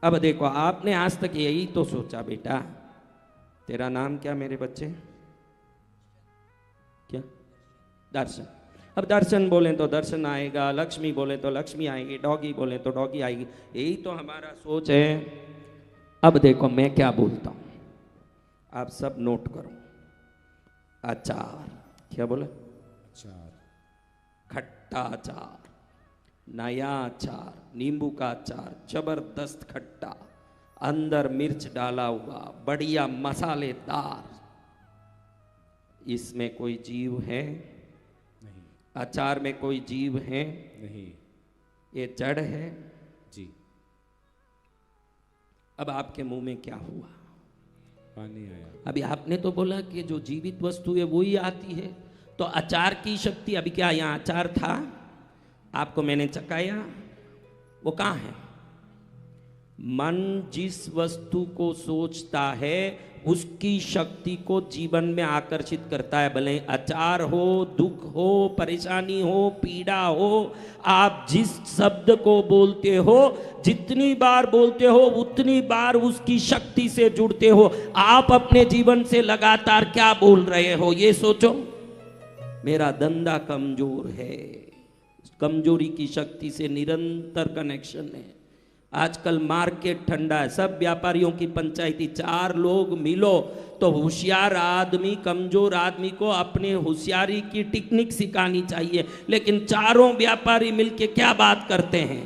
अब देखो, आपने आज तक यही तो सोचा बेटा, तेरा नाम क्या मेरे बच्चे? क्या? दर्शन। अब दर्शन बोले तो दर्शन आएगा, लक्ष्मी बोले तो लक्ष्मी आएगी, डॉगी बोले तो डॉगी आएगी, यही तो हमारा सोच है। अब देखो मैं क्या बोलता हूं, आप सब नोट करो। अचार, क्या बोला? अचार, खट्टा अचार, नया अचार, नींबू का अचार, जबरदस्त खट्टा, अंदर मिर्च डाला हुआ, बढ़िया मसालेदार। इसमें कोई जीव है? नहीं। अचार में कोई जीव है? नहीं। ये जड़ है जी। अब आपके मुंह में क्या हुआ? पानी आया। अभी आपने तो बोला कि जो जीवित वस्तु है वो ही आती है, तो अचार की शक्ति, अभी क्या यहाँ अचार था? आपको मैंने चखाया, वो कहाँ है? मन जिस वस्तु को सोचता है उसकी शक्ति को जीवन में आकर्षित करता है। भले अचार हो, दुख हो, परेशानी हो, पीड़ा हो, आप जिस शब्द को बोलते हो, जितनी बार बोलते हो उतनी बार उसकी शक्ति से जुड़ते हो। आप अपने जीवन से लगातार क्या बोल रहे हो ये सोचो। मेरा धंधा कमजोर है, कमजोरी की शक्ति से निरंतर कनेक्शन है। आजकल मार्केट ठंडा है, सब व्यापारियों की पंचायती, चार लोग मिलो तो होशियार आदमी कमजोर आदमी को अपने होशियारी की टेक्निक सिखानी चाहिए, लेकिन चारों व्यापारी मिलके क्या बात करते हैं?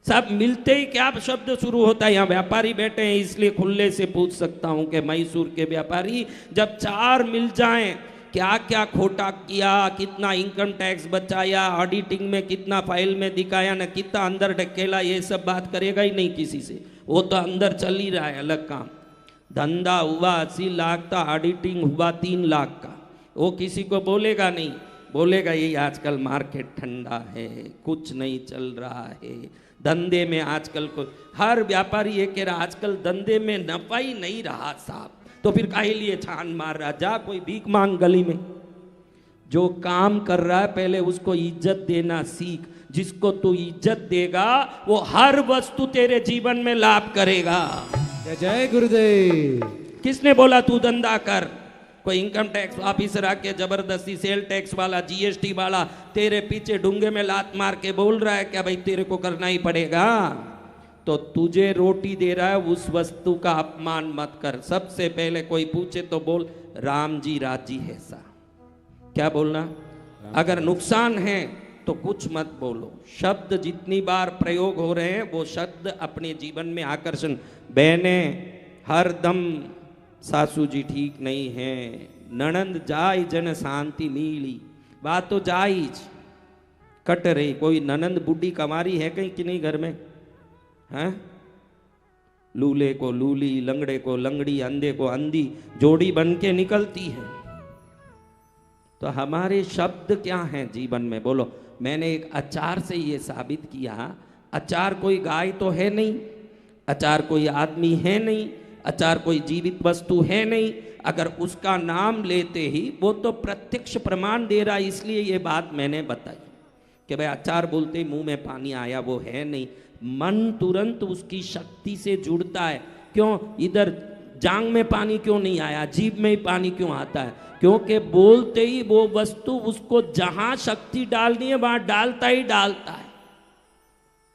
सब मिलते ही क्या शब्द शुरू होता है? यहाँ व्यापारी बैठे हैं इसलिए खुले से पूछ सकता हूं कि मैसूर के व्यापारी जब चार मिल जाएं, क्या क्या खोटा किया, कितना इनकम टैक्स बचाया, ऑडिटिंग में कितना फाइल में दिखाया ना, कितना अंदर ढकेला, ये सब बात करेगा ही नहीं किसी से। वो तो अंदर चल ही रहा है अलग काम। धंधा हुआ 80 लाख का, ऑडिटिंग हुआ 3 लाख का, वो किसी को बोलेगा नहीं। बोलेगा यही आजकल मार्केट ठंडा है, कुछ नहीं चल रहा है धंधे में। आजकल को हर व्यापारी ये कह रहा आजकल धंधे में नफा ही नहीं रहा साहब, तो फिर काहे लिए छान मार रहा? जा कोई भीख मांग गली में। जो काम कर रहा है पहले उसको इज्जत देना सीख। जिसको तू इज्जत देगा वो हर वस्तु तेरे जीवन में लाभ करेगा। जय जय गुरुदेव। किसने बोला तू धंधा कर? कोई इनकम टैक्स ऑफिसर आके जबरदस्ती सेल टैक्स वाला, जीएसटी वाला तेरे पीछे डूंगे में लात मार के बोल रहा है क्या भाई तेरे को करना ही पड़ेगा? तो तुझे रोटी दे रहा है उस वस्तु का अपमान मत कर। सबसे पहले कोई पूछे तो बोल राम जी राजी है सा। क्या बोलना? अगर नुकसान है तो कुछ मत बोलो। शब्द जितनी बार प्रयोग हो रहे हैं वो शब्द अपने जीवन में आकर्षण। बहने हर दम सासू जी ठीक नहीं है, ननंद जाय जन शांति मिली, बात तो जायज कट रही। कोई ननंद बुढ़ी कमारी है कहीं कि नहीं घर में? हैं? लूले को लूली, लंगड़े को लंगड़ी, अंधे को अंधी जोड़ी बन के निकलती है। तो हमारे शब्द क्या हैं जीवन में? बोलो। मैंने एक अचार से ये साबित किया, अचार कोई गाय तो है नहीं, अचार कोई आदमी है नहीं, अचार कोई जीवित वस्तु है नहीं। अगर उसका नाम लेते ही वो तो प्रत्यक्ष प्रमाण दे रहा है। इसलिए ये बात मैंने बताई कि भाई अचार बोलते ही मुंह में पानी आया, वो है नहीं। मन तुरंत उसकी शक्ति से जुड़ता है। क्यों? इधर जांग में पानी क्यों नहीं आया, जीभ में ही पानी क्यों आता है? क्योंकि बोलते ही वो वस्तु उसको जहां शक्ति डालनी है वहां डालता ही डालता है।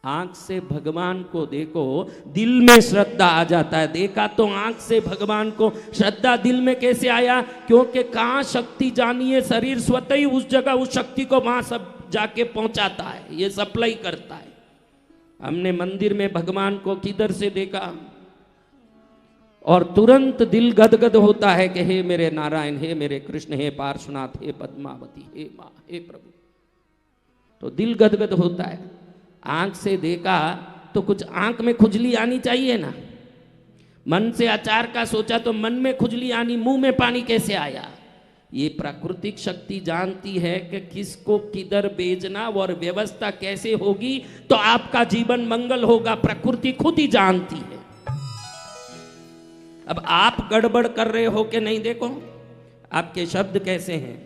आंख से भगवान को देखो, दिल में श्रद्धा आ जाता है। देखा तो आंख से भगवान को, श्रद्धा दिल में कैसे आया? क्योंकि कहाँ शक्ति जानी है, शरीर स्वतः ही उस जगह उस शक्ति को वहां सब जाके पहुंचाता है, ये सप्लाई करता है। हमने मंदिर में भगवान को किधर से देखा और तुरंत दिल गदगद होता है कि हे मेरे नारायण, हे मेरे कृष्ण, हे पार्श्वनाथ, हे पद्मावती, हे माँ, हे प्रभु। तो दिल गदगद होता है। आंख से देखा तो कुछ आंख में खुजली आनी चाहिए ना। मन से अचार का सोचा तो मन में खुजली आनी, मुंह में पानी कैसे आया? ये प्राकृतिक शक्ति जानती है कि किसको किधर भेजना और व्यवस्था कैसे होगी तो आपका जीवन मंगल होगा। प्रकृति खुद ही जानती है। अब आप गड़बड़ कर रहे हो कि नहीं? देखो आपके शब्द कैसे हैं।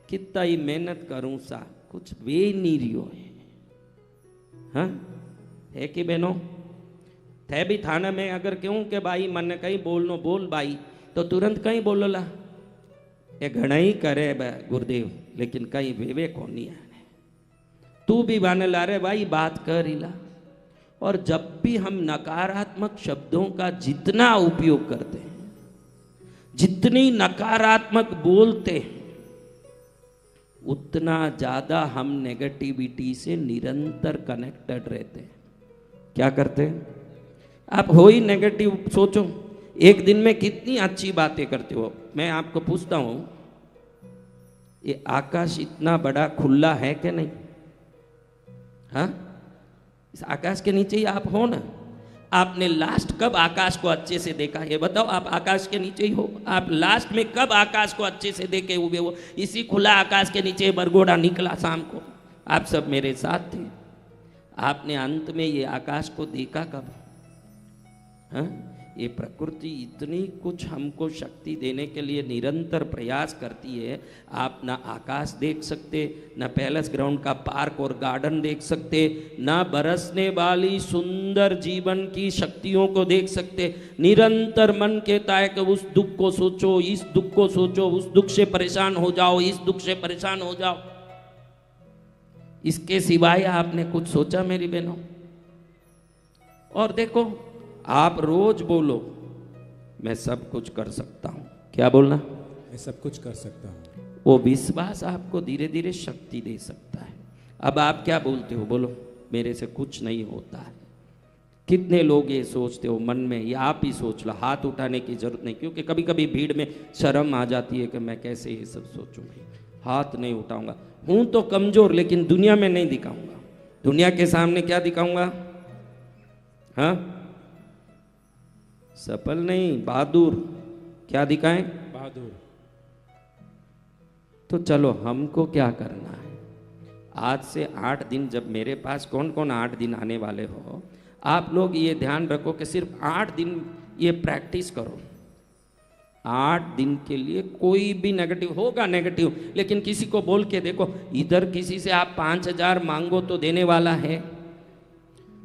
कितना ही मेहनत करूं सा कुछ वे नहीं रियो है। हाँ है कि बहनों? थे भी थाने में अगर क्यों के भाई मन कहीं बोलनो बोल भाई तो तुरंत कहीं बोलोला ये घना ही करे गुरुदेव लेकिन कहीं वेवे को नहीं आने तू भी बाने ला रे भाई बात कर ही ला। और जब भी हम नकारात्मक शब्दों का जितना उपयोग करते हैं जितनी नकारात्मक बोलते हैं उतना ज्यादा हम नेगेटिविटी से निरंतर कनेक्टेड रहते हैं। क्या करते हैं आप हो ही नेगेटिव सोचो एक दिन में कितनी अच्छी बातें करते हो। मैं आपको पूछता हूं ये आकाश इतना बड़ा खुला है कि नहीं? हाँ इस आकाश के नीचे ही आप हो ना। आपने लास्ट कब आकाश को अच्छे से देखा ये बताओ। आप आकाश के नीचे ही हो। आप लास्ट में कब आकाश को अच्छे से देखे हुए हो? इसी खुला आकाश के नीचे बरगोड़ा निकला शाम को। आप सब मेरे साथ थे। आपने अंत में ये आकाश को देखा कब? हाँ ये प्रकृति इतनी कुछ हमको शक्ति देने के लिए निरंतर प्रयास करती है। आप ना आकाश देख सकते, ना पैलेस ग्राउंड का पार्क और गार्डन देख सकते, ना बरसने वाली सुंदर जीवन की शक्तियों को देख सकते। निरंतर मन कहता है कि उस दुख को सोचो, इस दुख को सोचो, उस दुख से परेशान हो जाओ, इस दुख से परेशान हो जाओ। इसके सिवाय आपने कुछ सोचा मेरी बहनों? और देखो आप रोज बोलो मैं सब कुछ कर सकता हूं। क्या बोलना? मैं सब कुछ कर सकता हूं। वो विश्वास आपको धीरे धीरे शक्ति दे सकता है। अब आप क्या बोलते हो? बोलो मेरे से कुछ नहीं होता है। कितने लोग ये सोचते हो मन में? ये आप ही सोच लो, हाथ उठाने की जरूरत नहीं। क्योंकि कभी कभी भीड़ में शर्म आ जाती है कि मैं कैसे ये सब सोचूं, हाथ नहीं उठाऊंगा। हूं तो कमजोर लेकिन दुनिया में नहीं दिखाऊंगा। दुनिया के सामने क्या दिखाऊंगा? हाँ सफल नहीं बहादुर। क्या दिखाएं? बहादुर। तो चलो हमको क्या करना है? आज से 8 दिन जब मेरे पास कौन कौन 8 दिन आने वाले हो, आप लोग ये ध्यान रखो कि सिर्फ 8 दिन ये प्रैक्टिस करो। 8 दिन के लिए कोई भी नेगेटिव होगा नेगेटिव, लेकिन किसी को बोल के देखो। इधर किसी से आप 5,000 मांगो तो देने वाला है?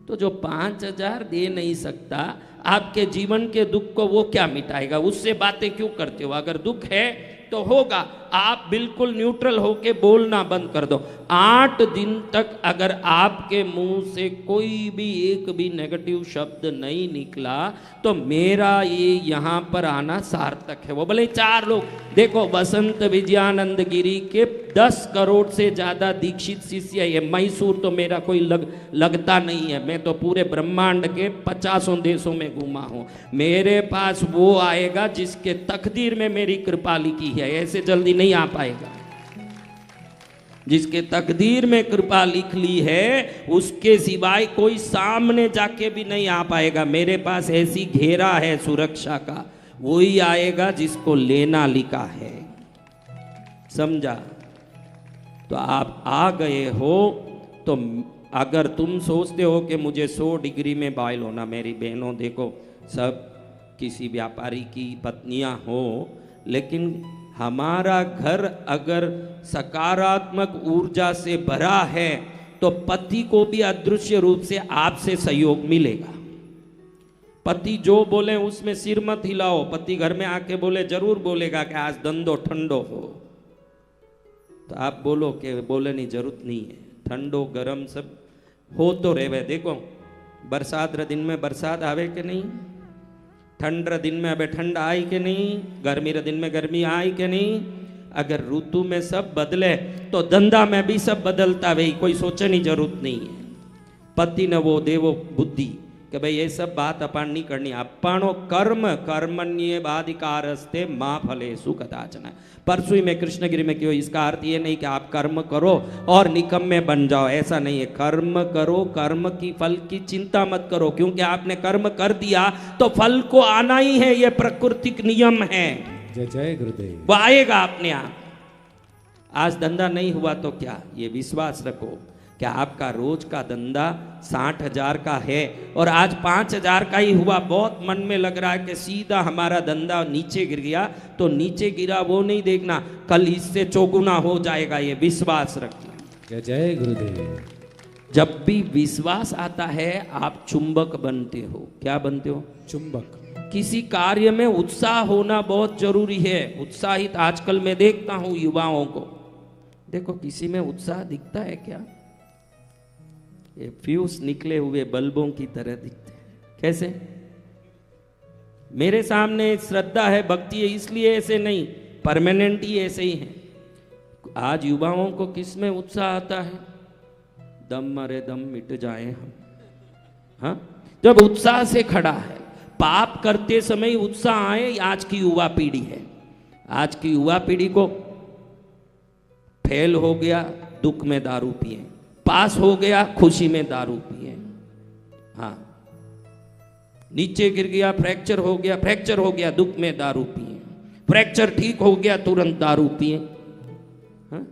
तो जो 5,000 दे नहीं सकता आपके जीवन के दुख को वो क्या मिटाएगा? उससे बातें क्यों करते हो? अगर दुख है तो होगा। आप बिल्कुल न्यूट्रल होके बोलना बंद कर दो। 8 दिन तक अगर आपके मुंह से कोई भी एक भी नेगेटिव शब्द नहीं निकला तो मेरा ये यहाँ पर आना सार्थक है। वो भले 4 लोग देखो, वसंत विजयानंद गिरी के 10 करोड़ से ज्यादा दीक्षित शिष्य है। मैसूर तो मेरा कोई लगता नहीं है। मैं तो पूरे ब्रह्मांड के 50 देशों में घूमा हूँ। मेरे पास वो आएगा जिसके तकदीर में मेरी कृपा लिखी है। ऐसे जल्दी नहीं आ पाएगा। जिसके तकदीर में कृपा लिख ली है उसके सिवाय कोई सामने जाके भी नहीं आ पाएगा। मेरे पास ऐसी घेरा है सुरक्षा का, वही आएगा जिसको लेना लिखा है। समझा? तो आप आ गए हो तो अगर तुम सोचते हो कि मुझे 100 डिग्री में बॉयल होना, मेरी बहनों देखो, सब किसी व्यापारी की पत्नियां हो, लेकिन हमारा घर अगर सकारात्मक ऊर्जा से भरा है तो पति को भी अदृश्य रूप से आपसे सहयोग मिलेगा। पति जो बोले उसमें सिर मत हिलाओ। पति घर में आके बोले, जरूर बोलेगा कि आज धंधो ठंडो हो, तो आप बोलो कि बोले नहीं, जरूरत नहीं है। ठंडो गरम सब हो तो रेवे। देखो बरसात रे दिन में बरसात आवे के नहीं, ठंड रे दिन में अबे ठंड आई के नहीं, गर्मी रे दिन में गर्मी आई के नहीं। अगर ऋतु में सब बदले तो धंधा में भी सब बदलता भाई, कोई सोचने की जरूरत नहीं है। पति ने वो देवो बुद्धि कि भाई ये सब बात अपन नहीं करनी। अपनो कर्म कर्मण्ये बाधिकारस्ते माँ फलेषु कदाचन। परसों ही मैं कृष्णगिरी में क्यों, इसका अर्थ ये नहीं कि आप कर्म करो और निकम्मे बन जाओ, ऐसा नहीं है। कर्म करो, कर्म की फल की चिंता मत करो, क्योंकि आपने कर्म कर दिया तो फल को आना ही है। ये प्राकृतिक नियम है। जय जय गुरुदेव। वो आएगा अपने आप। आज धंधा नहीं हुआ तो क्या, ये विश्वास रखो कि आपका रोज का धंधा 60,000 का है और आज 5,000 का ही हुआ। बहुत मन में लग रहा है कि सीधा हमारा धंधा नीचे गिर गया, तो नीचे गिरा वो नहीं देखना, कल इससे चौगुना हो जाएगा, ये विश्वास रखना। जय जय गुरुदेव। जब भी विश्वास आता है आप चुंबक बनते हो। क्या बनते हो? चुंबक। किसी कार्य में उत्साह होना बहुत जरूरी है। उत्साहित आजकल मैं देखता हूं युवाओं को, देखो किसी में उत्साह दिखता है क्या? ये फ्यूज निकले हुए बल्बों की तरह दिखते हैं। कैसे? मेरे सामने श्रद्धा है, भक्ति है, इसलिए ऐसे नहीं, परमानेंट ही ऐसे ही है। आज युवाओं को किस में उत्साह आता है? दम मरे दम मिट जाए हम। हाँ, जब उत्साह से खड़ा है। पाप करते समय उत्साह आए, आज की युवा पीढ़ी है। आज की युवा पीढ़ी को फेल हो गया दुख में दारू पिए, पास हो गया खुशी में दारू पिए। हाँ, नीचे गिर गया फ्रैक्चर हो गया दुख में दारू पिए, फ्रैक्चर ठीक हो गया तुरंत दारू पिए। हाँ?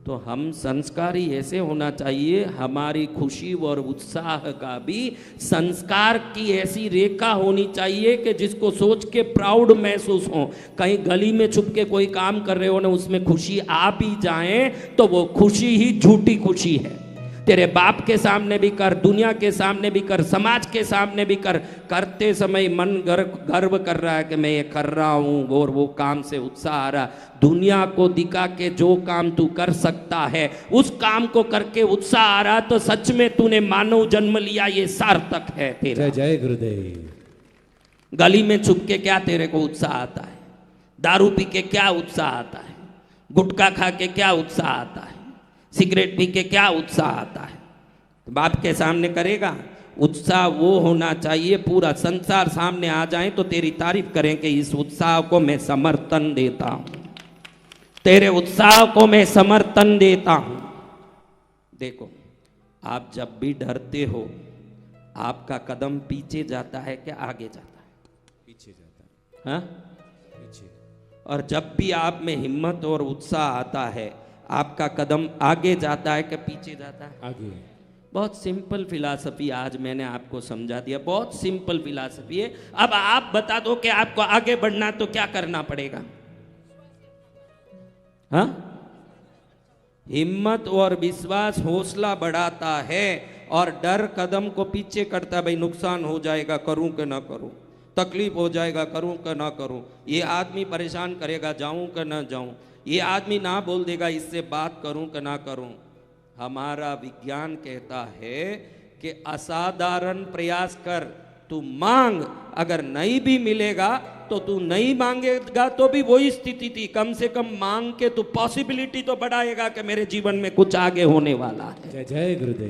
तो हम संस्कारी ऐसे होना चाहिए, हमारी खुशी और उत्साह का भी संस्कार की ऐसी रेखा होनी चाहिए कि जिसको सोच के प्राउड महसूस हो। कहीं गली में छुप के कोई काम कर रहे हो ना, उसमें खुशी आ भी जाए तो वो खुशी ही झूठी खुशी है। तेरे बाप के सामने भी कर, दुनिया के सामने भी कर, समाज के सामने भी कर, करते समय मन गर्व कर रहा है कि मैं ये कर रहा हूँ और वो काम से उत्साह आ रहा। दुनिया को दिखा के जो काम तू कर सकता है उस काम को करके उत्साह आ रहा, तो सच में तूने मानव जन्म लिया, ये सार्थक है तेरा। जय जय गुरुदेव। गली में छुप के क्या तेरे को उत्साह आता है? दारू पी के क्या उत्साह आता है? गुटखा खा के क्या उत्साह आता है? सिगरेट पी के क्या उत्साह आता है? तो बाप के सामने करेगा उत्साह। वो होना चाहिए पूरा संसार सामने आ जाए तो तेरी तारीफ करें कि इस उत्साह को मैं समर्थन देता हूं, तेरे उत्साह को मैं समर्थन देता हूं। देखो, आप जब भी डरते हो आपका कदम पीछे जाता है कि आगे जाता है? पीछे जाता है। हाँ? पीछे। और जब भी आप में हिम्मत और उत्साह आता है आपका कदम आगे जाता है कि पीछे जाता है? आगे। बहुत सिंपल फिलॉसफी आज मैंने आपको समझा दिया, बहुत सिंपल फिलॉसफी है। अब आप बता दो कि आपको आगे बढ़ना तो क्या करना पड़ेगा? हाँ? हिम्मत और विश्वास हौसला बढ़ाता है और डर कदम को पीछे करता। भाई नुकसान हो जाएगा, करूं कि ना करूं, तकलीफ हो जाएगा, करूं कि ना करूं, ये आदमी परेशान करेगा, जाऊं कि ना जाऊं, ये आदमी ना बोल देगा, इससे बात करूं कि ना करूं। हमारा विज्ञान कहता है कि असाधारण प्रयास कर, तू मांग, अगर नहीं भी मिलेगा तो तू नहीं मांगेगा तो भी वही स्थिति थी। कम से कम मांग के तू पॉसिबिलिटी तो बढ़ाएगा कि मेरे जीवन में कुछ आगे होने वाला है। जय जय गुरुदेव।